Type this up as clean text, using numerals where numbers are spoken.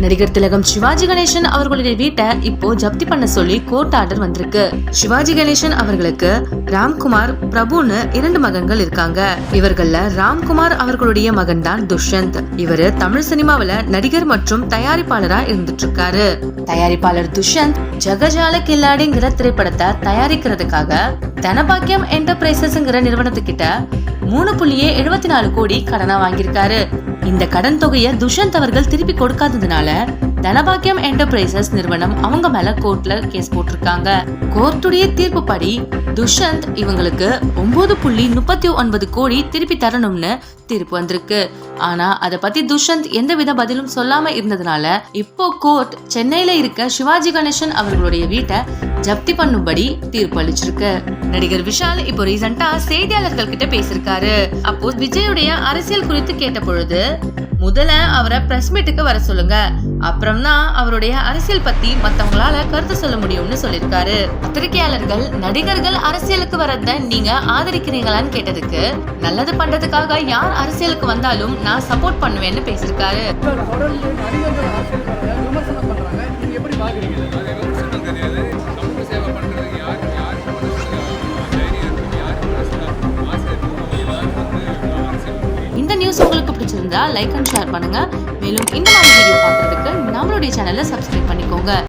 நடிகர் திலகம் சிவாஜி கணேசன் அவர்களுடைய வீட்டை இப்போ ஜப்தி பண்ண சொல்லி கோர்ட் ஆர்டர் வந்திருக்கு. சிவாஜி கணேசன் அவர்களுக்கு ராம்குமார், பிரபுன்னு 2 மகன்கள் இருக்காங்க. இவர்கள்ல ராம்குமார் அவர்களுடைய மகன் தான் துஷ்யந்த். இவரு தமிழ் சினிமாவில நடிகர் மற்றும் தயாரிப்பாளரா இருந்துட்டு இருக்காரு. தயாரிப்பாளர் துஷ்யந்த் ஜகஜால கில்லாடிங்கிற திரைப்படத்தை தயாரிக்கிறதுக்காக தனபாக்கியம் என்டர்பிரைசஸ்ங்கிற நிறுவனத்துக்கிட்ட 3.74 கோடி கடனா வாங்கியிருக்காரு. இந்த கடன் தொகையை துஷ்யந்த் அவர்கள் திருப்பி கொடுக்காததுனால தனபாக்கியம் என்டர்பிரைசஸ் நிறுவனம் அவங்க மேல கோர்ட்ல கேஸ் போட்டிருக்காங்க. கோர்ட்டுடைய தீர்ப்பு படி துஷ்யந்த் இவங்களுக்கு 9.39 கோடி திருப்பி தரணும்னு தீர்ப்பு வந்திருக்கு. ஆனா அத பத்தி துஷ்யந்த் எந்தவித பதிலும் சொல்லாம இருந்ததுனால இப்போ கோர்ட் சென்னையில இருக்க சிவாஜி கணேசன் அவர்களுடைய வீட்டை ஜப்தி பண்ணும்படி தீர்ப்பு அளிச்சிருக்கு. நடிகர் விஷால் இப்போ ரீசெண்டா செய்தியாளர்கள் கிட்ட பேசிருக்காரு. அப்போ விஜயுடைய அரசியல் குறித்து கேட்ட பொழுது முதல்ல அவரை பிரஸ் மீட்டுக்கு வர சொல்லுங்க, அப்புறம் தான் அவருடைய அரசியல் பத்தி மத்தவங்களால கருத்து சொல்ல முடியும்னு சொல்லிருக்காரு. பத்திரிகையாளர்கள் நடிகர்கள் அரசியலுக்கு வரத நீங்க ஆதரிக்கிறீங்களான்னு கேட்டதுக்கு நல்லது பண்றதுக்காக யார் அரசியலுக்கு வந்தாலும் நான் சப்போர்ட் பண்ணுவேன்னு பேசிருக்காரு. இந்த நியூஸ் உங்களுக்கு பிடிச்சிருந்தா லைக் அண்ட் ஷேர் பண்ணுங்க. மேலும் இந்த மாதிரி வீடியோ பார்க்கறதுக்கு நம்மளுடைய சேனலை சப்ஸ்கிரைப் பண்ணிக்கோங்க.